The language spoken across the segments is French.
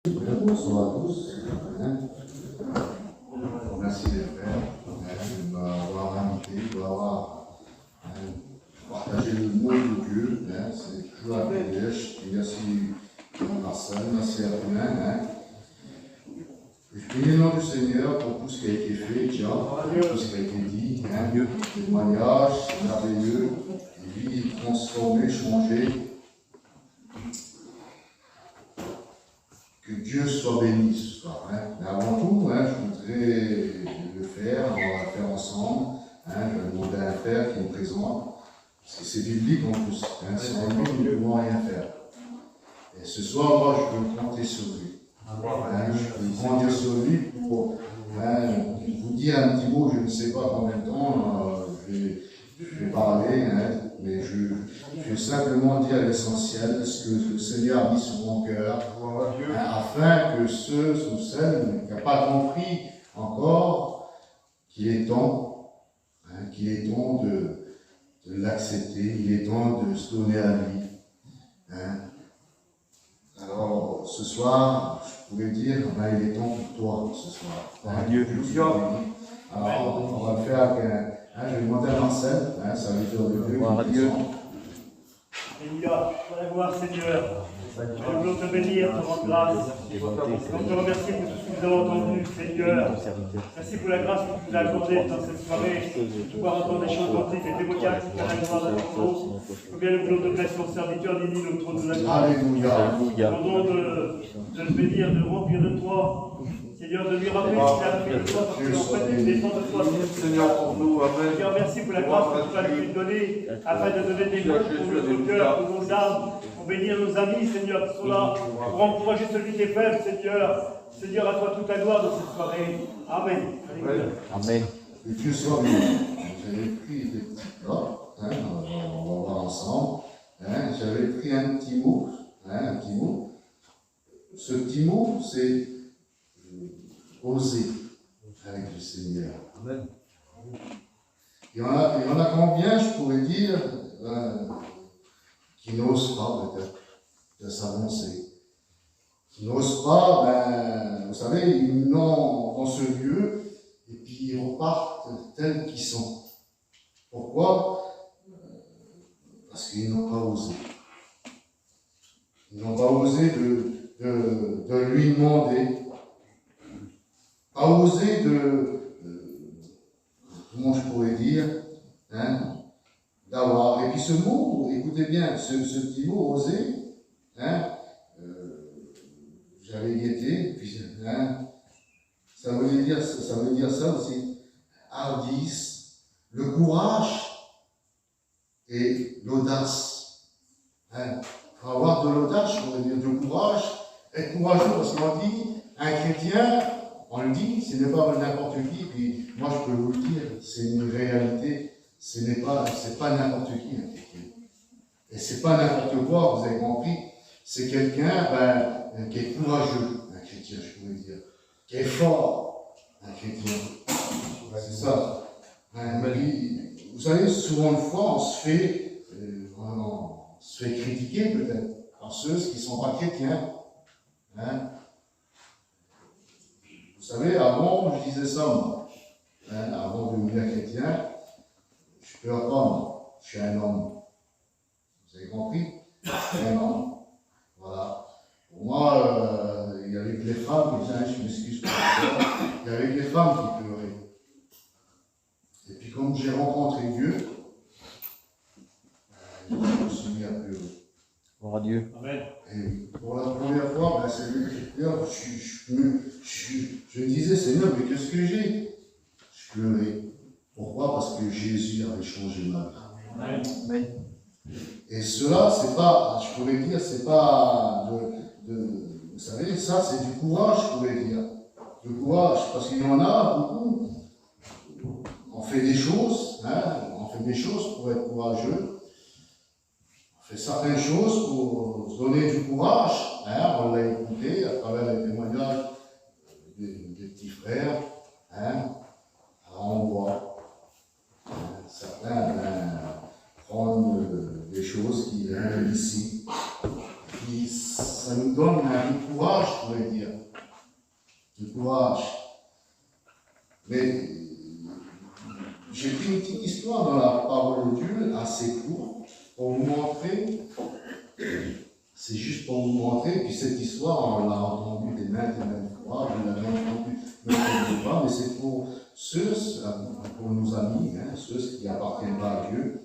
Bonsoir à tous. Merci les frères de m'avoir invité, d'avoir partagé le mot de Dieu. C'est toujours un privilège. Merci Marcel, merci à vous. Je bénis le nom du Seigneur pour tout ce qui a été fait, déjà, pour tout ce qui a été dit. Témoignage merveilleux, vie transformée, changée. Que Dieu soit béni ce soir. Mais avant tout, je voudrais le faire, on va le faire ensemble. Je vais demander à un frère qui me présente, parce que c'est biblique en plus. Sans lui, nous ne pouvons rien faire. Et ce soir, moi, je veux compter sur lui. Je veux compter sur lui pour vous dire un petit mot, je ne sais pas combien de temps je vais parler, mais je veux simplement dire l'essentiel, ce que le Seigneur a mis sur mon cœur, afin que ceux ou celles qui n'ont pas compris encore qu'il est temps, de l'accepter, il est temps de se donner à lui. Alors, ce soir, je pourrais dire, il est temps pour toi, ce soir. Dieu. Alors, on va le faire avec je vais demander à Marcel, ça veut dire de Dieu. Dieu. Alléluia, pour la gloire, Seigneur. Nous voulons te bénir, te rendre grâce. Nous te remercions pour tout ce que nous avons entendu, Seigneur. Merci pour la grâce que tu nous as accordée dans cette soirée, de pouvoir entendre des choses authentiques et démocratiques à la gloire de ton nom. Combien nous voulons te blesser ton serviteur, Nini, le trône de la gloire. Alléluia. Nous demandons de le bénir, de remplir de toi. Seigneur, de lui rappeler ce qu'il a fait de toi, parce que en fait, il dépend de toi. Seigneur, pour nous, Amen. Seigneur, merci pour la grâce que tu vas lui donner, afin de donner des mots pour nos cœurs, pour nos âmes, pour bénir nos amis, Seigneur, qui sont là, pour encourager celui qui est faible, Seigneur. Seigneur, à toi toute la gloire de cette soirée. Amen. Amen. Que Dieu soit béni. J'avais pris des petits plats, on va voir ensemble. J'avais pris un petit mot, Ce petit mot, c'est oser avec le Seigneur. Amen. Il y en a combien, je pourrais dire, qui n'osent pas peut-être de s'avancer. Qui n'osent pas, vous savez, ils venent dans ce lieu et puis ils repartent tels qu'ils sont. Pourquoi? Parce qu'ils n'ont pas osé. Ils n'ont pas osé de lui demander. Pas osé comment je pourrais dire, d'avoir. Et puis ce mot, écoutez bien, ce petit mot, oser, j'avais guetté, puis, ça veut dire ça aussi, hardisse, le courage et l'audace. Pour avoir de l'audace, je pourrais dire du courage, être courageux, parce qu'on dit, un chrétien, on le dit, ce n'est pas n'importe qui, puis moi je peux vous le dire, c'est une réalité, c'est pas n'importe qui un chrétien. Et c'est pas n'importe quoi, vous avez compris, c'est quelqu'un qui est courageux, un chrétien je pourrais dire, qui est fort, un chrétien. C'est ça. Vous savez, souvent de fois, on se fait critiquer peut-être par ceux qui ne sont pas chrétiens. Vous savez, avant, je disais ça, moi. Avant de devenir chrétien, je peux apprendre. Je suis un homme. Vous avez compris? Je suis un homme. Voilà. Pour moi, il y avait que les femmes, je m'excuse pour ça, il y avait que les femmes qui pleuraient. Et puis, quand j'ai rencontré Dieu, je me suis mis à pleurer. Gloire à Dieu. Amen. Et pour la première fois, c'est lui qui pleure. Je me disais, Seigneur, mais qu'est-ce que j'ai? Je pleurais. Pourquoi? Parce que Jésus avait changé ma vie. Amen. Et cela, c'est pas, je pourrais dire, c'est pas vous savez, ça c'est du courage, je pourrais dire. Du courage, parce qu'il y en a beaucoup. On fait des choses, pour être courageux. On fait certaines choses pour se donner du courage. On l'a écouté à travers les témoignages des petits frères. On voit certains prendre des choses qui viennent ici. Puis ça nous donne un courage, je pourrais dire. dire, de courage. Mais j'ai pris une petite histoire dans la parole de Dieu, assez courte, pour vous montrer, c'est juste pour vous montrer, puis cette histoire, on l'a entendue des maintes et maintes fois, vous l'avez entendue maintes fois, mais c'est pour ceux, pour nos amis, hein, ceux qui appartiennent pas à Dieu.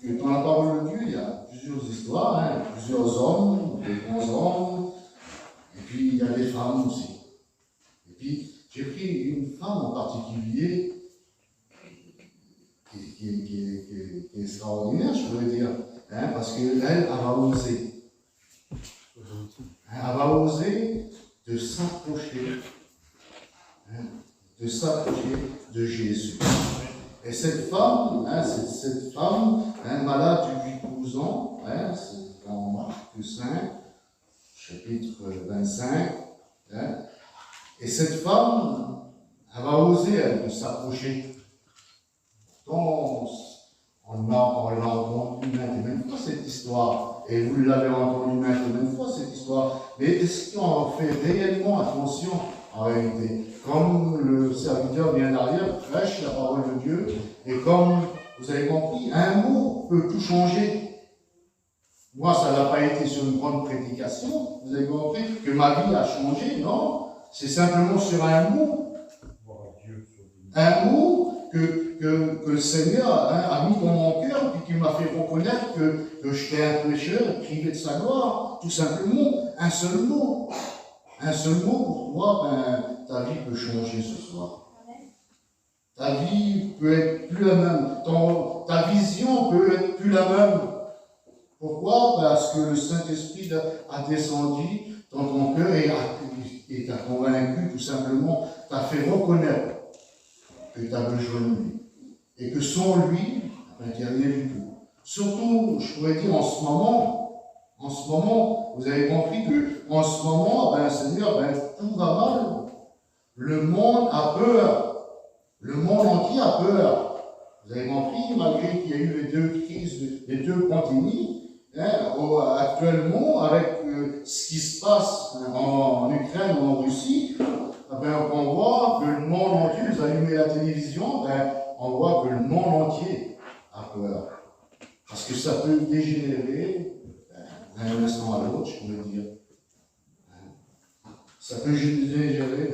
Et dans la parole de Dieu, il y a plusieurs histoires, hein, plusieurs hommes, des bons hommes, et puis il y a des femmes aussi. Et puis, j'ai pris une femme en particulier qui est extraordinaire, je pourrais dire, hein, parce qu'elle va oser. Elle va oser de s'approcher, hein, de Jésus. Et cette femme, hein, malade depuis 12 ans, hein, c'est dans Marc 5, chapitre 25, hein, et cette femme, elle va oser, elle, de s'approcher. Donc, on l'a entendu maintes et maintes fois cette histoire, et vous l'avez entendu maintes et maintes fois cette histoire, mais est-ce qu'on fait réellement attention en réalité? Comme le serviteur vient d'arrière, prêche la parole de Dieu, et comme vous avez compris, un mot peut tout changer. Moi, ça n'a pas été sur une grande prédication, vous avez compris, que ma vie a changé, non, c'est simplement sur un mot. Un mot que le Seigneur, hein, a mis dans mon cœur, puis qui m'a fait reconnaître que j'étais un pécheur, privé de sa gloire, tout simplement, un seul mot. Un seul mot pour toi, ben, ta vie peut changer ce soir. Ta vie peut être plus la même. Ta vision peut être plus la même. Pourquoi? Parce que le Saint-Esprit a descendu dans ton cœur et t'a convaincu, tout simplement, t'a fait reconnaître que tu as besoin de lui. Et que sans lui, ben, il n'y a rien du tout. Surtout, je pourrais dire en ce moment, vous avez compris qu'en ce moment, ben, Seigneur, ben, tout va mal. Le monde a peur. Le monde entier a peur. Vous avez compris, malgré qu'il y a eu les deux crises, les deux pandémies, hein, actuellement, avec ce qui se passe en Ukraine ou en Russie, ben, on voit que le monde entier, vous allumez la télévision, ben, on voit que le monde entier a peur. Parce que ça peut dégénérer d'un instant à l'autre, je pourrais dire. Ça peut dégénérer,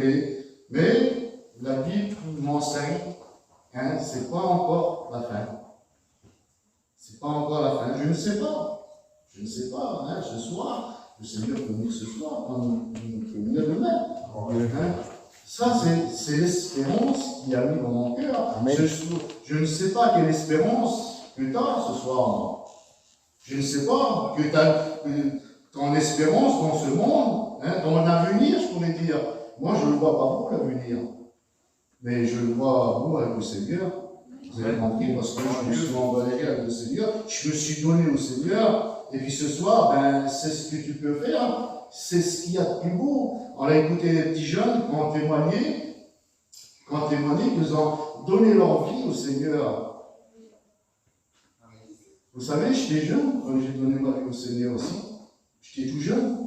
mais la Bible m'enseigne, hein, c'est pas encore la fin. C'est pas encore la fin. Je ne sais pas. Je ne sais pas. Hein, ce soir, le Seigneur peut venir ce soir, comme il peut venir demain. Hein. Ça, c'est l'espérance qu'il a mis dans mon cœur. Je ne sais pas quelle espérance que tu as ce soir. Je ne sais pas que ton espérance dans ce monde, hein, ton avenir, je pourrais dire. Moi, je ne le vois pas beau, l'avenir. Mais je le vois beau avec le Seigneur. Vous avez compris, parce que je me suis engagé avec le Seigneur. Je me suis donné au Seigneur. Et puis ce soir, ben, c'est ce que tu peux faire. C'est ce qu'il y a de plus beau. On a écouté les petits jeunes qui ont témoigné, qu'ils ont donné leur vie au Seigneur. Vous savez, j'étais jeune quand j'ai donné ma vie au Seigneur aussi. J'étais tout jeune.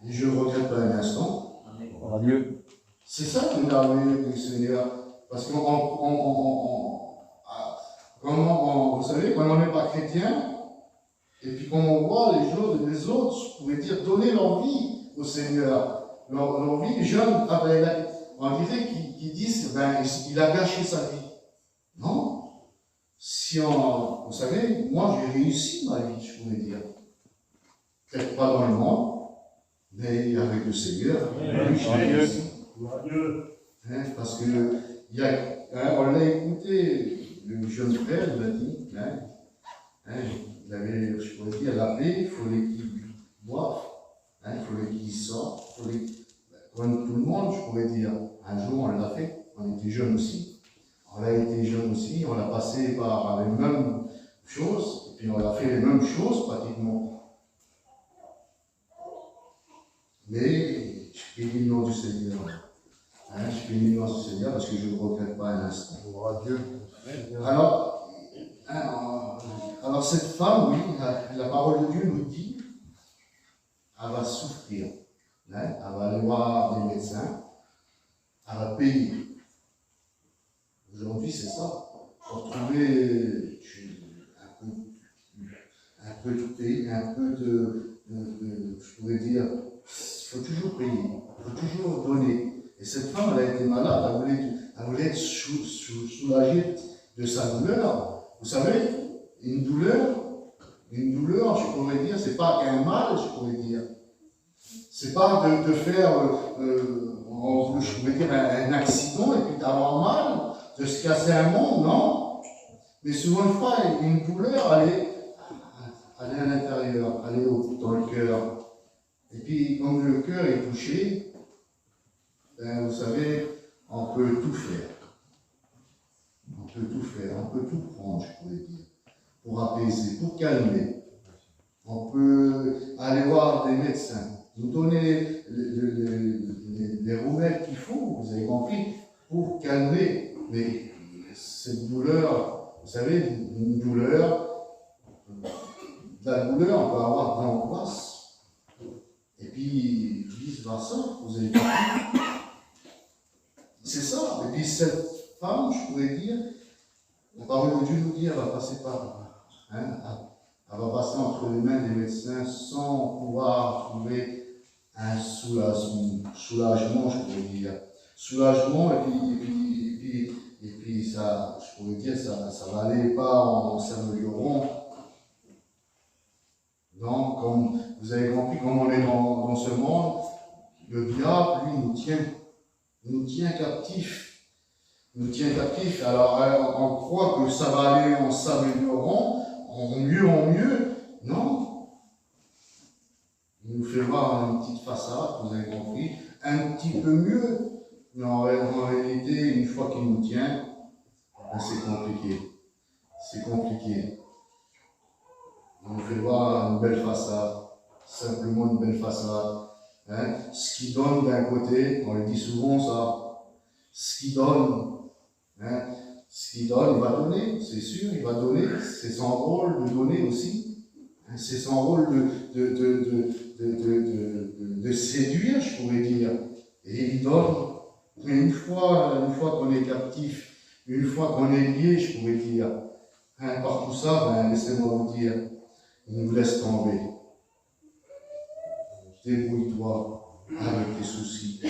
Et je ne regrette pas un instant. Dieu. C'est ça qui m'a amené avec le Seigneur. Parce que vous savez, quand on n'est pas chrétien, et puis quand on voit les autres, je pourrais dire, donner leur vie au Seigneur. Leur vie, les jeunes, on dirait qu'ils disent, ben, il a gâché sa vie. Non. Vous savez, moi j'ai réussi ma vie, je pourrais dire. Peut-être pas dans le monde, mais avec le Seigneur, j'ai réussi. Hein, parce que on l'a écouté, le jeune frère, il a dit, il avait, je pourrais dire, l'appelé, il fallait qu'il boive, il fallait qu'il sorte, comme tout le monde, je pourrais dire. Un jour, on l'a fait, on était jeunes aussi. On a été jeunes aussi, on a passé par les mêmes choses, et puis on a fait les mêmes choses pratiquement. Mais je bénis le nom du Seigneur. Je bénis le nom du Seigneur parce que je ne regrette pas un instant. Alors cette femme, oui, la parole de Dieu nous dit, elle elle va souffrir. Hein? Elle va aller voir des médecins, elle va payer. Aujourd'hui, c'est ça. Pour trouver un peu de, je pourrais dire, il faut toujours payer, il faut toujours donner. Et cette femme, elle a été malade, elle voulait être soulagée de sa douleur. Vous savez, une douleur, je pourrais dire, c'est pas un mal, je pourrais dire. C'est pas de faire, je pourrais dire, un accident et puis d'avoir mal, de se casser un membre, non. Mais souvent, une fois, une douleur, elle est à l'intérieur, elle est dans le cœur. Et puis, comme le cœur est touché, ben, vous savez, on peut tout faire. On peut tout faire, on peut tout prendre, je pourrais dire, pour apaiser, pour calmer. On peut aller voir des médecins, nous donner les remèdes qu'il faut, vous avez compris, pour calmer. Mais cette douleur, vous savez, une douleur, de la douleur, on peut avoir de l'angoisse. Et puis, vice-versa, vous avez compris. C'est ça. Et puis, cette femme, je pourrais dire, la parole de Dieu nous dit, elle va passer par, hein, elle va passer entre les mains des médecins sans pouvoir trouver un soulagement, je pourrais dire. Soulagement, et puis ça, je pourrais dire, ça va aller pas en s'améliorant. Donc, comme vous avez compris, comme on est dans ce monde, le diable, lui, nous tient captifs. Nous tient captifs. Alors, on croit que ça va aller en s'améliorant, en mieux. Non. Il nous fait voir une petite façade, vous avez compris, un petit peu mieux. Mais en réalité, une fois qu'il nous tient, ben c'est compliqué. C'est compliqué. Il nous fait voir une belle façade, simplement une belle façade. Hein? Ce qui donne d'un côté, on le dit souvent ça, ce qui donne, hein? Ce qui donne, il va donner, c'est sûr, il va donner, c'est son rôle de donner aussi. Hein? C'est son rôle de séduire, je pourrais dire. Et il donne. Mais une fois qu'on est captif, une fois qu'on est lié, je pourrais dire, hein, par tout ça, ben, laissez-moi vous dire, il nous laisse tomber. Débrouille-toi avec tes soucis,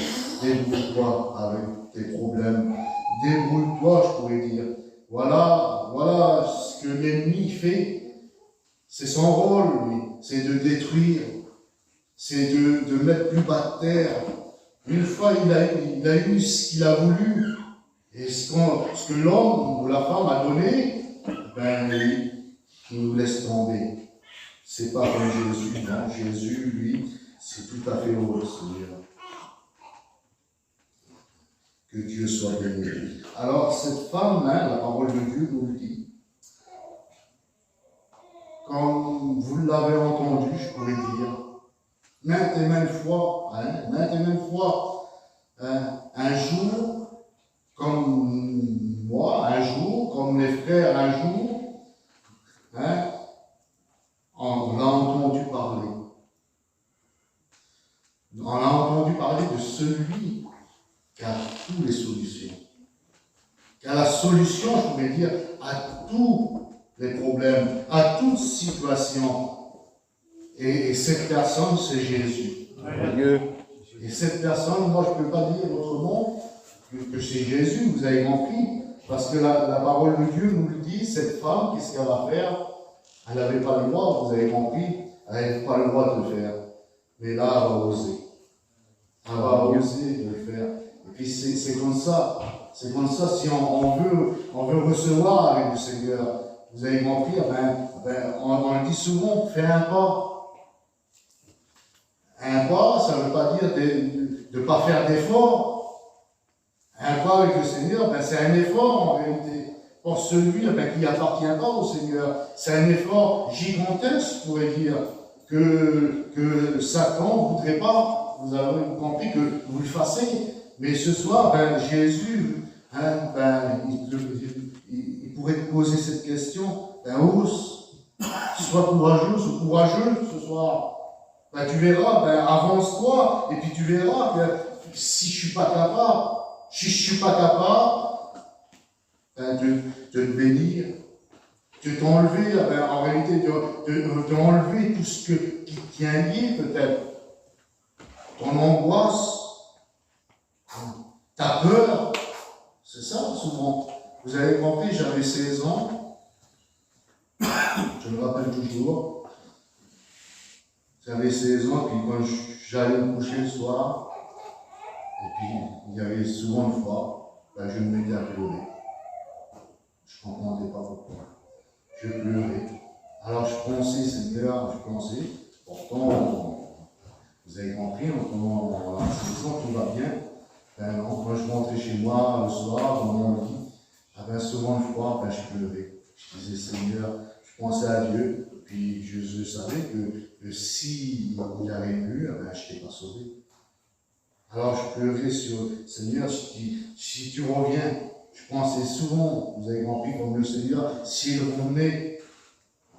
débrouille-toi avec tes problèmes, débrouille-toi, je pourrais dire. Voilà ce que l'ennemi fait. C'est son rôle, lui, c'est de détruire, c'est de mettre plus bas de terre. Une fois, il a eu ce qu'il a voulu, et ce que l'homme ou la femme a donné, ben, il nous laisse tomber. C'est pas comme Jésus, non. Jésus, lui, c'est tout à fait autre, Seigneur. Que Dieu soit béni. Alors, cette femme, hein, la parole de Dieu nous le dit. Comme vous l'avez entendu, je pourrais dire, maintes et maintes fois, un jour, comme moi, un jour, comme les frères, un jour, hein, on a entendu parler. On a entendu parler de celui qui a toutes les solutions. Qui a la solution, je pourrais dire, à tous les problèmes, à toute situation. Et cette personne, c'est Jésus. Dieu. Et cette personne, moi, je ne peux pas dire autrement que c'est Jésus, vous avez compris. Parce que la parole de Dieu nous le dit, cette femme, qu'est-ce qu'elle va faire? Elle n'avait pas le droit, vous avez compris. Elle n'avait pas le droit de le faire. Mais là, elle va oser. Elle va oser de le faire. Et puis c'est comme ça. C'est comme ça, si on veut recevoir avec le Seigneur. Vous avez compris, on le dit souvent, fais un pas. Un pas, ça ne veut pas dire de ne pas faire d'effort. Un pas avec le Seigneur, c'est un effort en réalité. Pour celui qui n'appartient pas au Seigneur, c'est un effort gigantesque, je pourrais dire, que Satan ne voudrait pas. Vous avez compris que vous le fassiez. Mais ce soir, Jésus, il pourrait te poser cette question. Ose, sois courageuse ou courageux ce soir. Ben, tu verras, ben, avance-toi, et puis tu verras que si je suis pas capable, ben, de te bénir, de t'enlever, ben, en réalité, de enlever tout ce qui te tient lié, peut-être. Ton angoisse, ta peur, c'est ça, souvent. Vous avez compris, j'avais 16 ans, je me rappelle toujours. J'avais 16 ans, puis quand j'allais me coucher le soir, et puis il y avait souvent une fois, ben, je me mettais à pleurer. Je ne comprenais pas pourquoi. Je pleurais. Alors je pensais, Seigneur, pourtant, vous avez compris, à 16 ans, tout va bien. Ben, non, quand je rentrais chez moi le soir, dans mon lit, souvent une fois, ben, je pleurais. Je disais, Seigneur, je pensais à Dieu, puis je savais que si il avait pu, ben, je ne t'ai pas sauvé. Alors je pleurais sur Seigneur, si tu reviens, je pensais souvent, vous avez compris, comme le Seigneur, s'il revenait,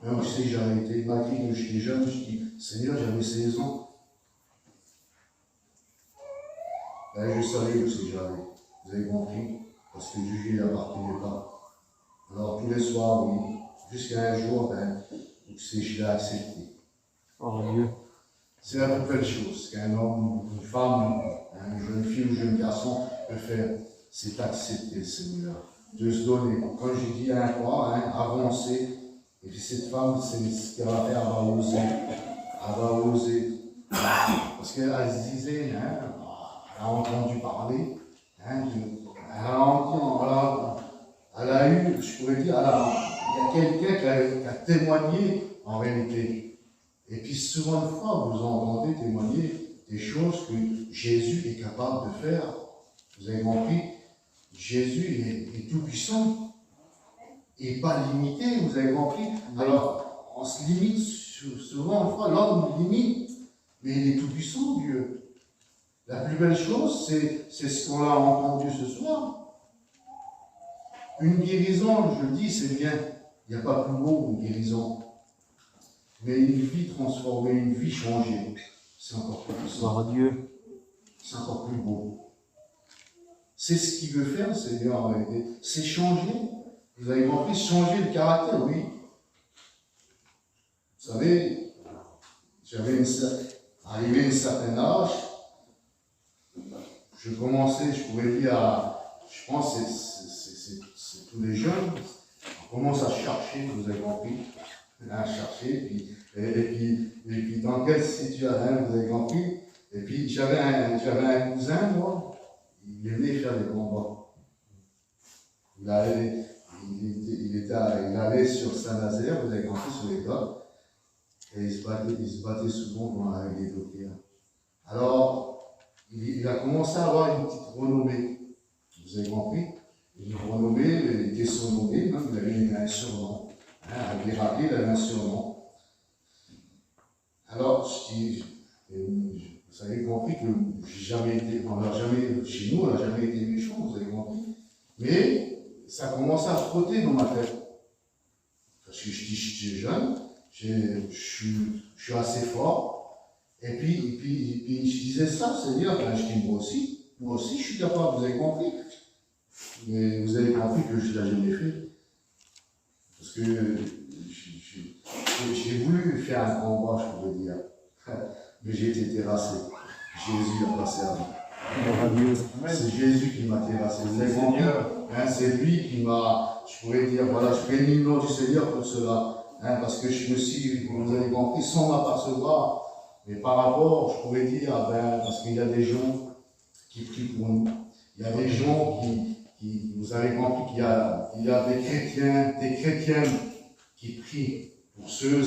ben, vous savez, j'avais été, malgré que j'étais jeune, je dis, Seigneur, j'avais 16 ans. Ben, je savais où c'est que j'allais, vous avez compris, parce que Dieu n'y appartenait pas. Alors tous les soirs, oui, jusqu'à un jour, ben, je l'ai accepté. Oh Dieu. C'est la plus belle chose qu'un homme, une femme, une jeune fille ou un jeune garçon peut faire, c'est accepter le Seigneur, de se donner. Comme j'ai dit à un fois, avancer. Et puis cette femme, c'est ce qu'elle va faire, elle va oser. Elle va oser. Parce qu'elle se disait, elle a entendu parler, elle a eu, je pourrais dire, il y a quelqu'un qui a témoigné en réalité. Et puis souvent de fois, vous entendez témoigner des choses que Jésus est capable de faire. Vous avez compris? Jésus est tout puissant et pas limité, vous avez compris? Alors, on se limite souvent, une fois, l'homme limite, mais il est tout puissant, Dieu. La plus belle chose, c'est ce qu'on a entendu ce soir. Une guérison, je le dis, c'est bien. Il n'y a pas plus beau qu'une guérison. Mais une vie transformée, une vie changée, c'est encore plus puissant. Gloire à Dieu. C'est encore plus beau. C'est ce qu'il veut faire, le Seigneur, en réalité. C'est changer. Vous avez compris, changer le caractère, oui. Vous savez, arrivé à un certain âge, je commençais, je pourrais dire, je pense que c'est tous les jeunes, on commence à chercher, vous avez compris, à chercher, et puis dans quelle situation, vous avez compris, et puis j'avais un cousin, moi, il venait faire des combats. Il allait sur Saint-Nazaire, vous avez compris, sur les gars, et il se battait souvent avec les dockers. Alors, il a commencé à avoir une petite renommée. Vous avez compris? Une renommée, il était surnommé, même, il avait un surnom. Avec les rappelés, il avait un surnom. Alors, vous avez compris que chez nous, on n'a jamais été méchants, vous avez compris. Mais ça commence à frotter dans ma tête. Parce que j'étais jeune, je suis assez fort. Et puis je disais ça, Seigneur, je dis moi aussi je suis capable, vous avez compris. Mais vous avez compris que je ne l'ai jamais fait. Parce que j'ai voulu faire un combat, je pourrais dire. Mais j'ai été terrassé. Jésus a passé à moi. C'est Jésus qui m'a terrassé. Vous avez compris? C'est lui qui m'a, je pourrais dire, voilà, je bénis le nom du Seigneur pour cela. Parce que je me suis, vous avez compris, sans m'apercevoir. Mais par rapport, je pourrais dire, parce qu'il y a des gens qui prient pour nous. Il y a des gens qui vous avez compris qu'il y a des chrétiens qui prient pour ceux,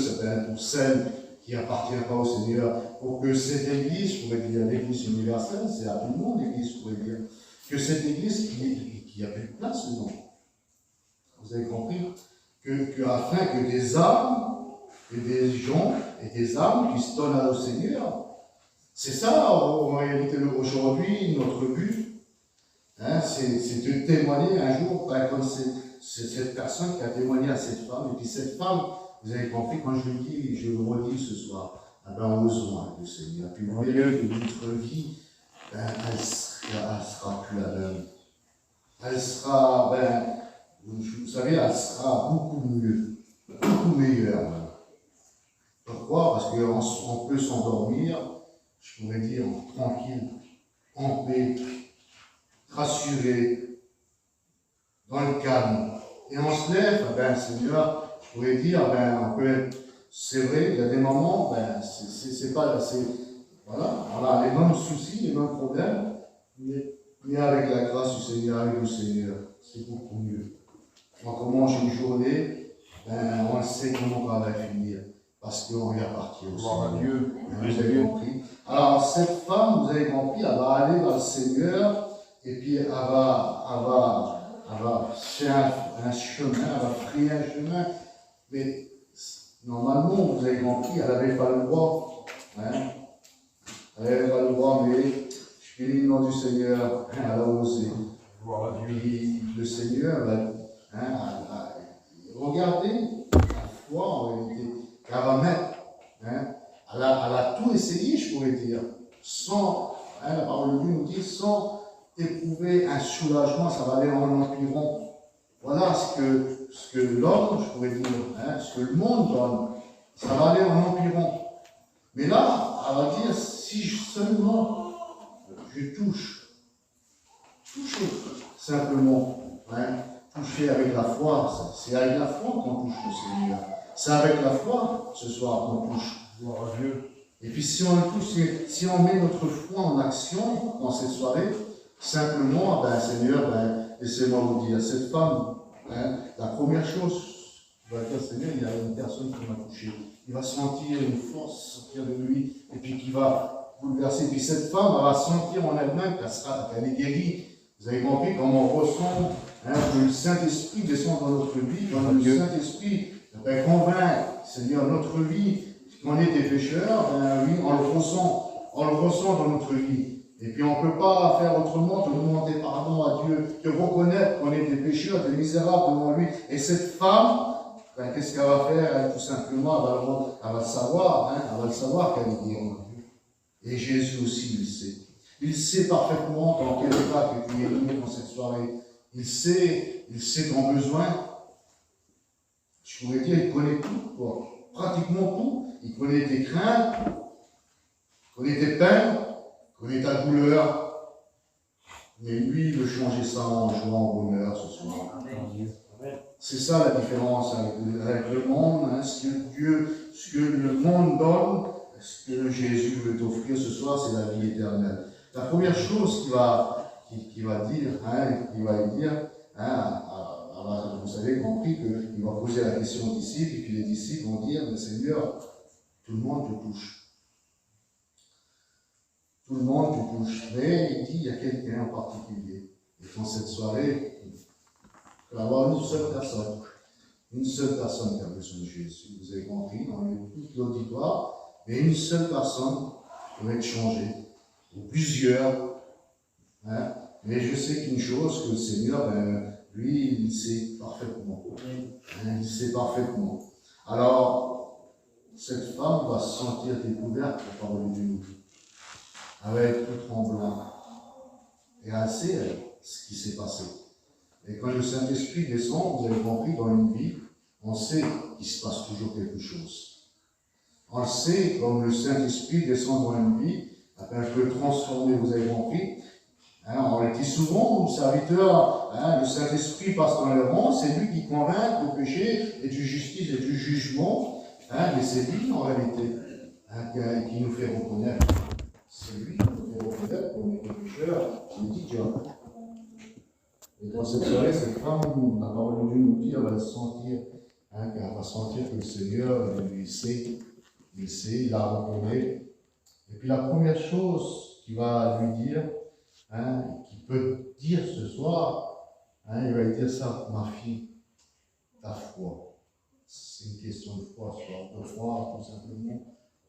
pour celles qui n'appartiennent pas au Seigneur, pour que cette Église, je pourrais dire l'Église universelle, c'est à tout le monde l'Église, je pourrais dire, que cette Église qui n'a plus de place dedans. Vous avez compris? Afin que des âmes, et des gens, et des âmes qui se donnent au Seigneur, c'est ça en réalité aujourd'hui notre but, c'est de témoigner un jour, comme c'est cette personne qui a témoigné à cette femme, et puis cette femme, vous avez compris, quand je le dis, je le redis ce soir, eh ben, osons avec le Seigneur. Puis vous verrez que notre vie, ben, elle sera plus la même. Elle sera, ben, vous savez, elle sera beaucoup mieux, beaucoup meilleure. Même. Pourquoi? Parce qu'on peut s'endormir, je pourrais dire, tranquille, en paix, rassuré, dans le calme. Et on se lève, ben, Seigneur, je pourrais dire, ben, on peut être, c'est vrai, il y a des moments, ben, c'est pas, voilà, on a les mêmes soucis, les mêmes problèmes, mais avec la grâce du Seigneur, avec le Seigneur, c'est beaucoup mieux. Quand on mange une journée, ben, on sait comment on va finir, parce qu'on y appartient au Seigneur. Dieu. Vous avez compris. Alors, cette femme, vous avez compris, elle va aller vers le Seigneur, et puis elle va faire un chemin, elle va frayer un chemin, mais normalement, vous avez compris, elle n'avait pas le droit. Hein? Elle n'avait pas le droit, mais je bénis le nom du Seigneur, elle a osé. Puis le Seigneur, regardez la foi en réalité qu'elle va mettre. Hein? Elle a tout essayé, je pourrais dire, sans, la parole de Dieu nous dit, sans éprouver un soulagement, ça va aller en empirant. Voilà ce que l'homme, je pourrais dire, ce que le monde donne, ça va aller en empirant. Mais là, elle va dire, si seulement je touche, toucher simplement, toucher avec la foi, c'est avec la foi qu'on touche le Seigneur. C'est avec la foi ce soir qu'on touche. Gloire à Dieu. Et puis si on le touche, si on met notre foi en action dans cette soirée, simplement, ben, Seigneur, ben, laissez-moi vous dire, cette femme, la première chose, il va dire, Seigneur, il y a une personne qui m'a touché. Il va sentir une force sortir de lui, et puis qui va bouleverser. Puis cette femme, elle va sentir en elle-même qu'elle est guérie. Vous avez compris comment on ressent que le Saint-Esprit descend dans notre vie, quand le Saint-Esprit convainc, Seigneur, notre vie, qu'on est des pécheurs, ben oui, on le ressent dans notre vie. Et puis on ne peut pas faire autrement que demander pardon à Dieu, de reconnaître qu'on est des pécheurs, des misérables devant lui. Et cette femme, ben, qu'est-ce qu'elle va faire? Elle, tout simplement, elle va le savoir, elle va le savoir qu'elle est guérie. Et Jésus aussi le sait. Il sait parfaitement dans quel état que tu es venu dans cette soirée. Il sait ton besoin. Je pourrais dire, il connaît tout, quoi. Pratiquement tout. Il connaît tes craintes, il connaît tes peines, il connaît ta douleur. Mais lui, il veut changer ça en joie, en bonheur ce soir. C'est ça la différence avec le monde, ce que le monde donne, ce que Jésus veut t'offrir ce soir, c'est la vie éternelle. La première chose qu'il va dire, vous avez compris qu'il va poser la question aux disciples, et puis les disciples vont dire, mais Seigneur, tout le monde te touche. Tout le monde te touche. Mais il dit, il y a quelqu'un en particulier. Et dans cette soirée, il va y avoir une seule personne qui a besoin de Jésus. Vous avez compris, dans tout l'auditoire, mais une seule personne pour être changée. Ou plusieurs. Mais je sais qu'une chose, que le Seigneur, lui, il sait parfaitement. Il sait parfaitement. Alors, cette femme va se sentir découverte par parole de Dieu. Elle va être tout tremblante. Et elle sait ce qui s'est passé. Et quand le Saint-Esprit descend, vous avez compris, dans une vie, on sait qu'il se passe toujours quelque chose. On le sait, comme le Saint-Esprit descend dans une vie, elle peut transformer, vous avez compris. On le dit souvent, le serviteur, le Saint-Esprit passe dans les rangs, c'est lui qui convainc du péché et du justice et du jugement, mais c'est lui en réalité qui nous fait reconnaître. C'est lui qui nous fait reconnaître qu'on est des pécheurs, c'est dit Dieu. Et dans cette soirée, cette femme, la parole de Dieu nous dit, elle va sentir, qu'elle va sentir que le Seigneur, il sait, il la reconnaît. Et puis la première chose qu'il va lui dire, qu'il peut dire ce soir, il va lui dire ça, ma fille, ta foi. C'est une question de foi ce soir. On peut croire tout simplement,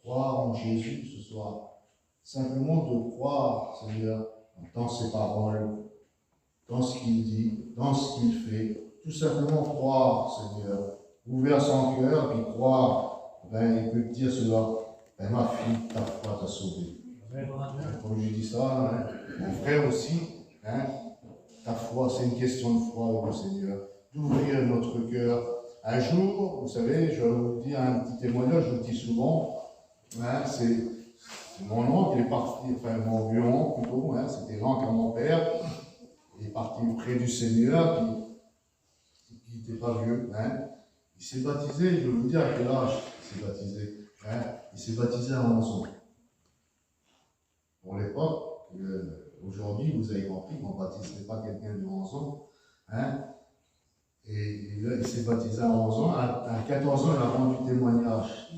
croire en Jésus ce soir. Simplement de croire, Seigneur, dans ses paroles, dans ce qu'il dit, dans ce qu'il fait. Tout simplement croire, Seigneur. Ouvrir son cœur, puis croire, il peut te dire cela. ben, ma fille, ta foi t'a sauvée. Comme je dis ça, hein, mon frère aussi, hein, ta foi, c'est une question de foi au Seigneur, d'ouvrir notre cœur. Un jour, vous savez, je vais vous dire un petit témoignage, je le dis souvent, hein, c'est mon oncle, il est parti, enfin mon vieux oncle plutôt, hein, c'était l'oncle à mon père, il est parti près du Seigneur, qui n'était pas vieux, hein. Il s'est baptisé, je vais vous dire à quel âge il s'est baptisé, hein, il s'est baptisé à 11 ans. Pour l'époque, aujourd'hui, vous avez compris qu'on ne baptiserait pas quelqu'un de 11 ans, hein. Et là, il s'est baptisé à 11 ans. À 14 ans, il a rendu témoignage.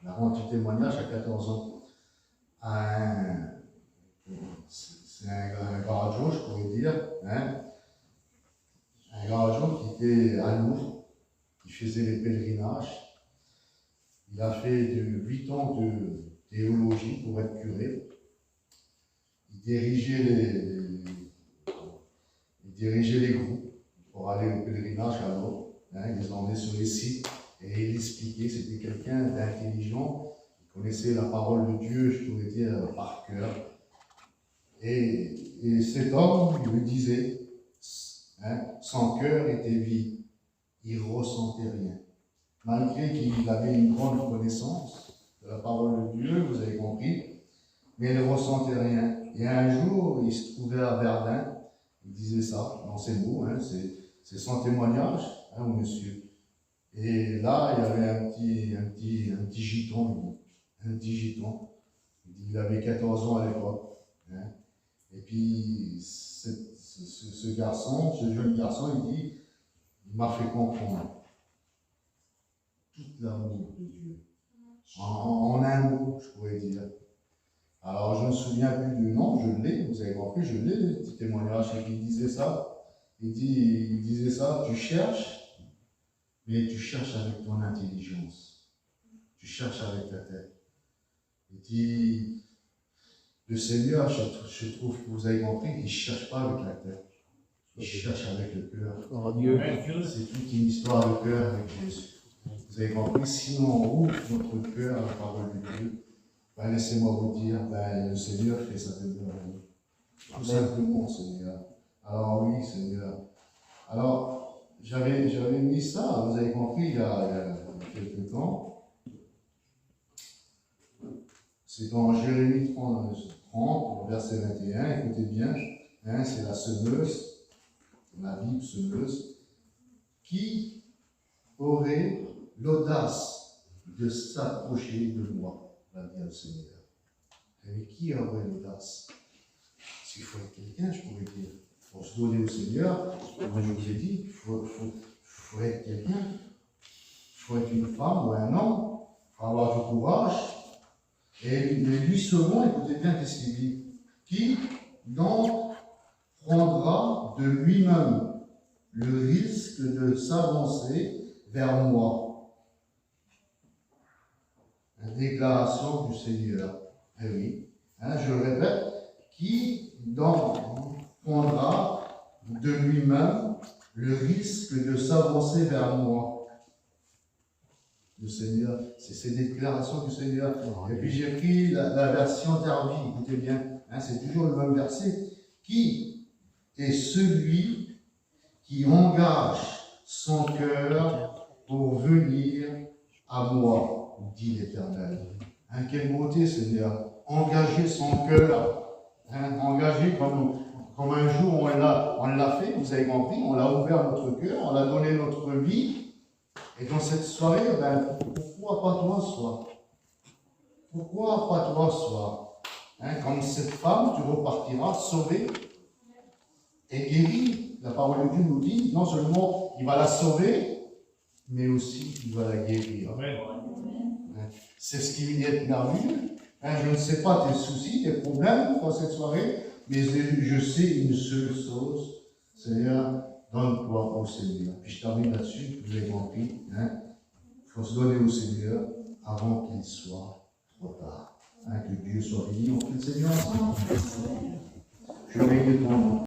Il a rendu témoignage à 14 ans. C'est un garageau, je pourrais dire. Hein? Un garageau qui était à Lourdes, qui faisait les pèlerinages. Il a fait 8 ans de théologie pour être curé. Il dirigeait les groupes pour aller au pèlerinage à Lourdes. Hein, il les emmenait sur les sites et il expliquait. C'était quelqu'un d'intelligent, il connaissait la parole de Dieu, je pourrais dire, par cœur. Et cet homme, il me disait, hein, son cœur était vide, il ne ressentait rien. Malgré qu'il avait une grande connaissance de la parole de Dieu, vous avez compris, mais il ne ressentait rien. Et un jour, il se trouvait à Verdun, il disait ça, dans ses mots, hein, c'est son témoignage, hein, au monsieur. Et là, il y avait un petit giton, il avait 14 ans à l'époque. Hein. Et puis, ce jeune garçon, il dit, il m'a fait comprendre tout l'amour de Dieu. En un mot, je pourrais dire. Alors, je ne me souviens plus du nom, je l'ai, vous avez compris, je l'ai, le petit témoignage, et il disait ça. Il disait ça, tu cherches, mais tu cherches avec ton intelligence. Tu cherches avec ta tête. Il dit, le Seigneur, je trouve que vous avez compris, il ne cherche pas avec la tête. Il cherche avec le cœur. Oh Dieu. C'est toute une histoire de cœur avec Jésus. Vous avez compris, si on ouvre notre cœur à la parole de Dieu, ben, laissez-moi vous dire, ben, le Seigneur fait sa demeure à nous. Tout simplement, Seigneur. Alors oui, Seigneur. Alors, j'avais mis ça, vous avez compris, il y a quelques temps. C'est dans Jérémie 30, verset 21, écoutez bien, hein, c'est la semeuse, la Bible semeuse, qui aurait l'audace de s'approcher de moi, va dire le Seigneur. Mais qui aurait l'audace? S'il faut être quelqu'un, je pourrais dire, pour se donner au Seigneur, moi je vous ai dit, il faut être quelqu'un, il faut être une femme ou un homme, il faut avoir du courage. Et lui seulement, écoutez bien qu'est-ce qu'il dit, qui donc prendra de lui-même le risque de s'avancer vers moi. La déclaration du Seigneur. Eh oui, hein, je le répète, qui donc prendra de lui-même le risque de s'avancer vers moi. Le Seigneur, c'est ces déclarations du Seigneur. Et puis j'ai pris la version Darby, écoutez bien, hein, c'est toujours le même verset. Qui est celui qui engage son cœur pour venir à moi, dit l'Éternel. Hein, quelle beauté, Seigneur. Engager son cœur. Hein, engager comme un jour on l'a fait, vous avez compris, on l'a ouvert notre cœur, on a donné notre vie. Et dans cette soirée, ben, pourquoi pas toi ce soir? Pourquoi pas toi ce soir? Hein, comme cette femme, tu repartiras sauvé et guéri. La parole de Dieu nous dit, non seulement il va la sauver, mais aussi il va la guérir. Hein, c'est ce qui est merveilleux. Hein, je ne sais pas tes soucis, tes problèmes dans cette soirée, mais je sais une seule chose, Seigneur, donne-toi au Seigneur. Puis je termine là-dessus, vous avez compris. Hein? Il faut se donner au Seigneur avant qu'il soit trop tard. Hein? Que Dieu soit béni. On prie le Seigneur ensemble. Je vais ton nom.